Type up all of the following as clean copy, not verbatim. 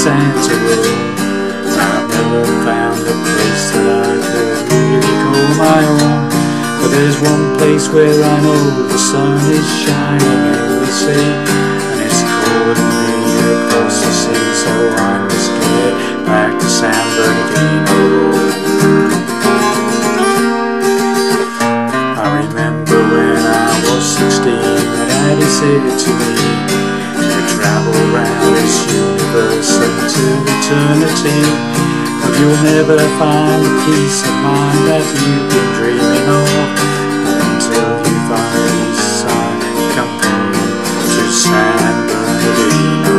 Santa world. I've never found a place that I could really call my own, but there's one place where I know the sun is shining in the sea, and it's calling me across the sea, so I must get back to San Bernadino. I remember when I was 16, my daddy said to me, you travel round this universe unto eternity, but you'll never find the peace of mind that you've been dreaming of until you finally decide to come home to San Bernadino.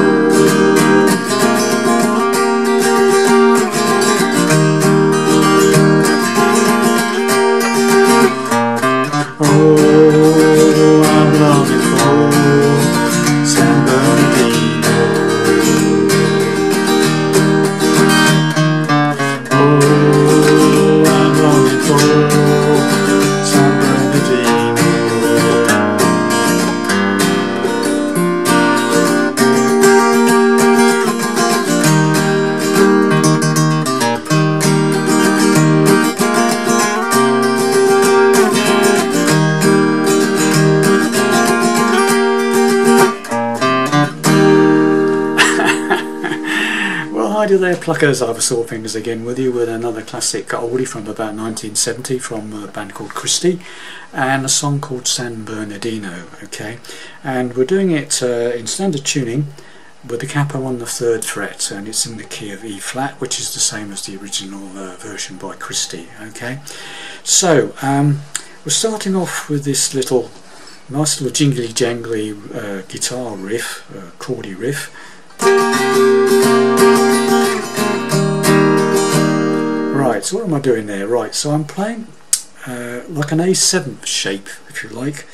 Oh, I'm longing for San Bernadino. Oh, I'm longing for San Bernadino. Hi there pluckers, I have a sore fingers again with you with another classic oldie from about 1970 from a band called Christie, and a song called San Bernadino. Okay, and we're doing it in standard tuning with the capo on the 3rd fret, and it's in the key of E flat, which is the same as the original version by Christie. Okay, so we're starting off with this little nice little jingly jangly guitar riff, chordy riff. Right, so what am I doing there? Right, so I'm playing like an A7 shape, if you like,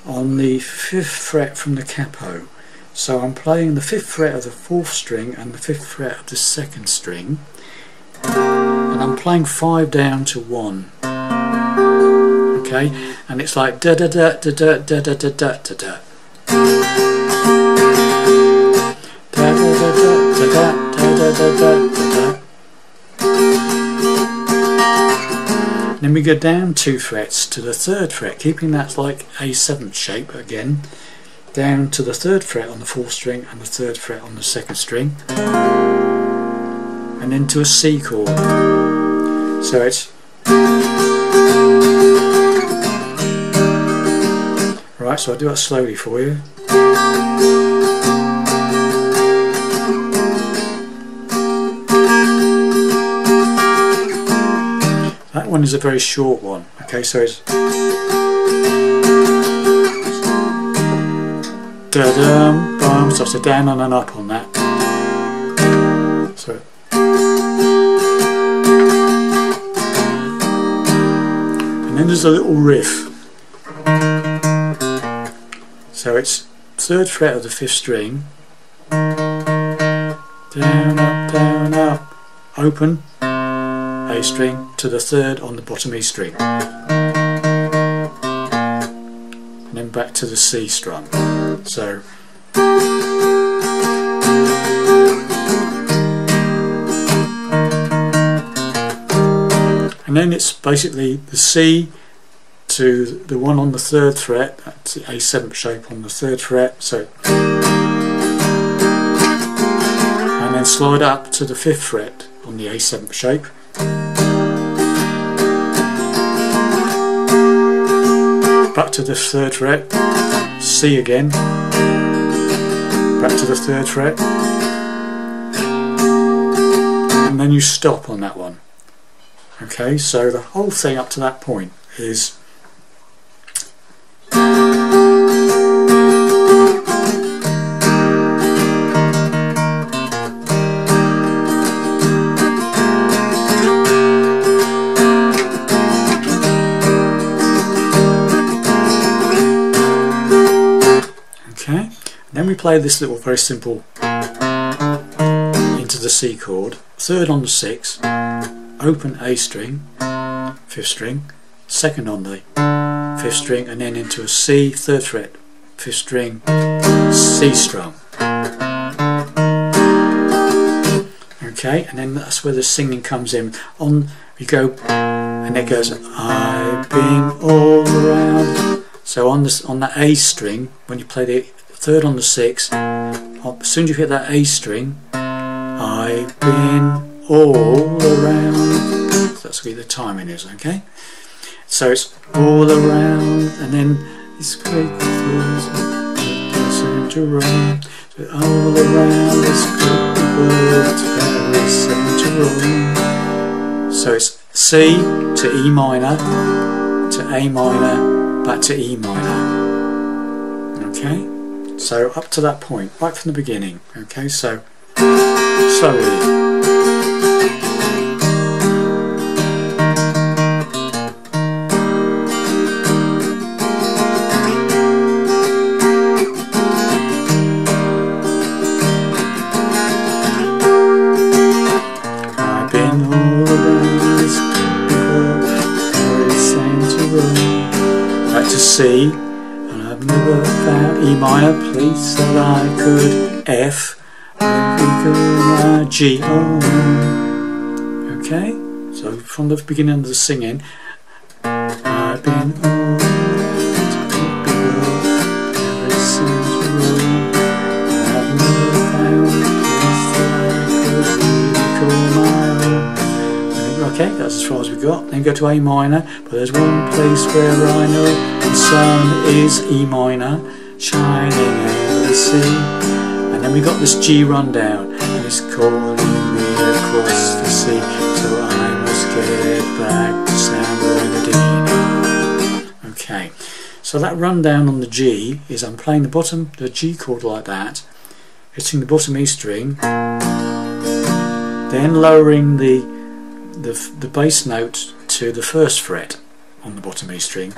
on the 5th fret from the capo. So I'm playing the 5th fret of the 4th string and the 5th fret of the 2nd string, and I'm playing 5 down to 1. Okay, and it's like da da da da da da da da da da da. Then we go down 2 frets to the 3rd fret, keeping that like A7 shape again, down to the 3rd fret on the 4th string and the 3rd fret on the 2nd string, and then to a C chord. So it's right, so I'll do that slowly for you. That one is a very short one. Okay, so it's da-dum, bum, so it's a down and an up on that. So and then there's a little riff. So it's 3rd fret of the 5th string, down up, open A string to the 3rd on the bottom E string, and then back to the C strum. So and then it's basically the C to the one on the 3rd fret, that's the A7 shape on the 3rd fret, so and then slide up to the 5th fret on the A7 shape, back to the 3rd fret, C again, back to the 3rd fret, and then you stop on that one. Okay, so the whole thing up to that point is okay. Then we play this little very simple into the C chord, 3rd on the 6th, open A string, 5th string, 2nd on the 5th string, and then into a C, 3rd fret, 5th string, C strum. Okay, and then that's where the singing comes in. On you go, and it goes, I've been all around. So on that A string, when you play the third on the 6, as soon as you hit that A string, I've been all around. That's where the timing is, okay? So it's all around, and then this great center room. So all around this great world, center room. So it's C to E minor, to A minor, back to E minor. Okay? So up to that point, right from the beginning. Okay, so slowly. C, and I've never found E minor place that I could F, G. Okay, so from the beginning of the singing, I've been all I've never found a place that I could call my own. Okay, that's as far as we got. Then go to A minor, but there's one place where I know the sun is E minor, shining over the sea. And then we got this G rundown, and it's calling me across the sea. So I must get back to San Bernadino. Okay, so that rundown on the G is I'm playing the G chord like that, hitting the bottom E string, then lowering the bass note to the first fret on the bottom E string.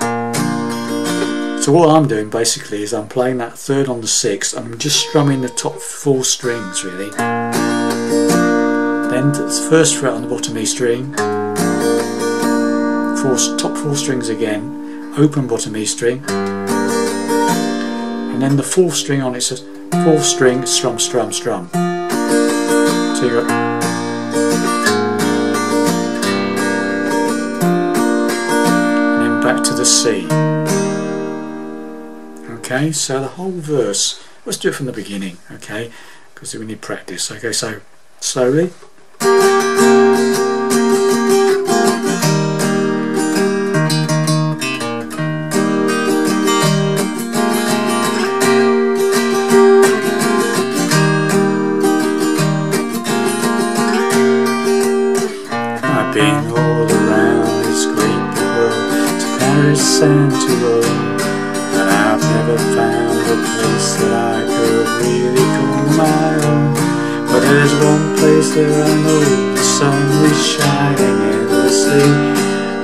So what I'm doing basically is I'm playing that third on the 6th, and I'm just strumming the top 4 strings really. Then the first fret on the bottom E string, top 4 strings again, open bottom E string, and then the 4th string on it says 4th string, strum, strum, strum. So you got back to the C. Okay, so the whole verse, let's do it from the beginning, okay, because we need practice. Okay, so slowly. I've been all around this great world, to Paris and to Rome, and I've never found a place that I could really call my own. But there's one place that I know the sun is shining in the sea,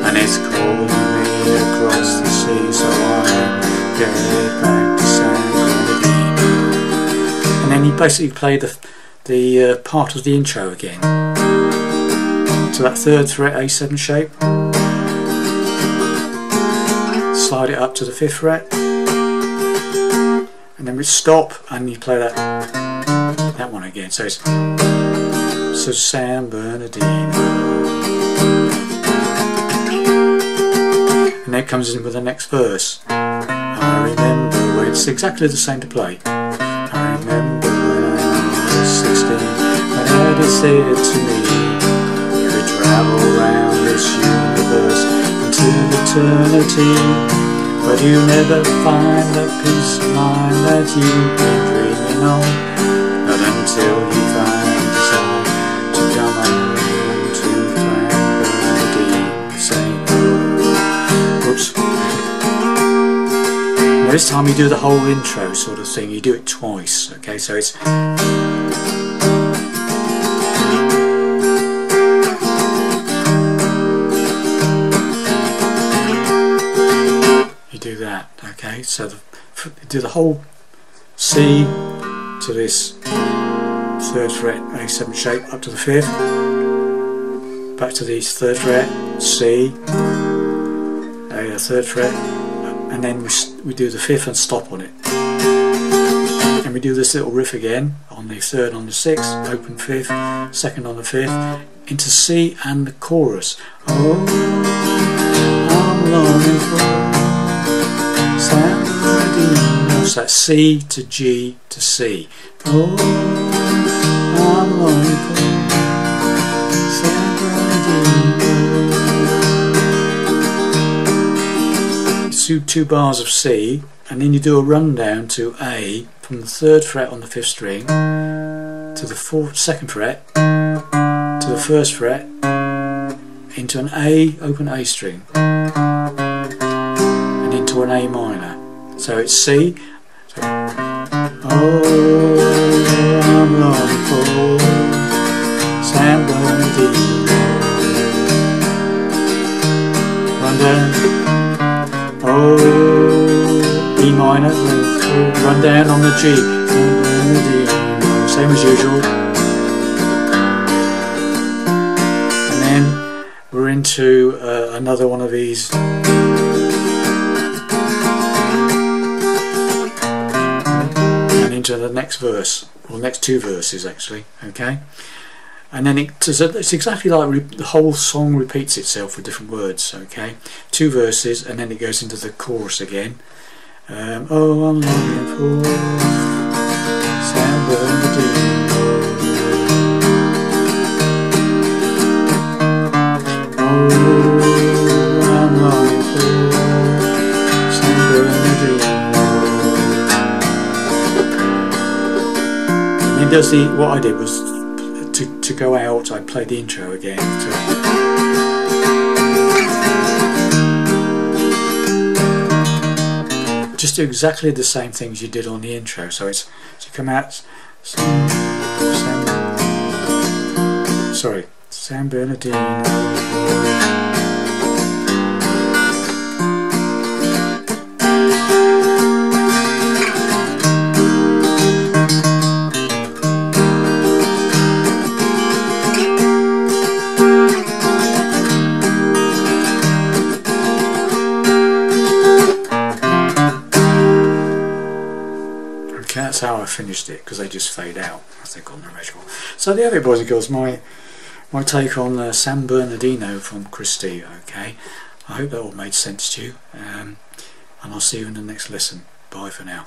and it's calling me across the sea, so I'll get back to San Bernadino. And then he basically played the part of the intro again. So that 3rd fret A7 shape, slide it up to the 5th fret, and then we stop and you play that one again. So it's San Bernadino, and then it comes in with the next verse. I remember when it's exactly the same to play. I remember when I was 16, my daddy said to me, you could travel round this universe until eternity, but you never find that peace of mind that you've been dreaming of, not until you find desire to come home to San Bernadino. Oops. Now this time you do the whole intro sort of thing, you do it twice, okay, so it's do that, okay, so do the whole C to this 3rd fret A7 shape up to the 5th, back to the 3rd fret C, 3rd fret, and then we do the 5th and stop on it, and we do this little riff again on the third on the sixth, open fifth, second on the fifth, into C and the chorus. Oh, I'm longing for San Bernardino. So that's C to G to C. Oh, I'm longing for San Bernardino. Two bars of C, and then you do a rundown to A from the third fret on the fifth string to the second fret to the first fret into an A, open A string, and into an A minor. So it's C. So, oh, I'm longing for San Bernardino. Run down. Oh, E minor. Run down on the G. Same as usual. And then we're into another one of these. And into the next verse, or next two verses actually. Okay. And then it's exactly like the whole song repeats itself with different words. Okay, two verses, and then it goes into the chorus again. Oh, I'm longing for San Bernardino. Oh, I'm longing for San Bernardino. And it does what I did was to go out, I played the intro again. Just do exactly the same things you did on the intro. So it's you come out San Bernardino. That's how I finished it, because they just fade out, I think, on the record. So there you have it, boys and girls, my take on San Bernardino from Christie. Okay, I hope that all made sense to you, and I'll see you in the next lesson. Bye for now.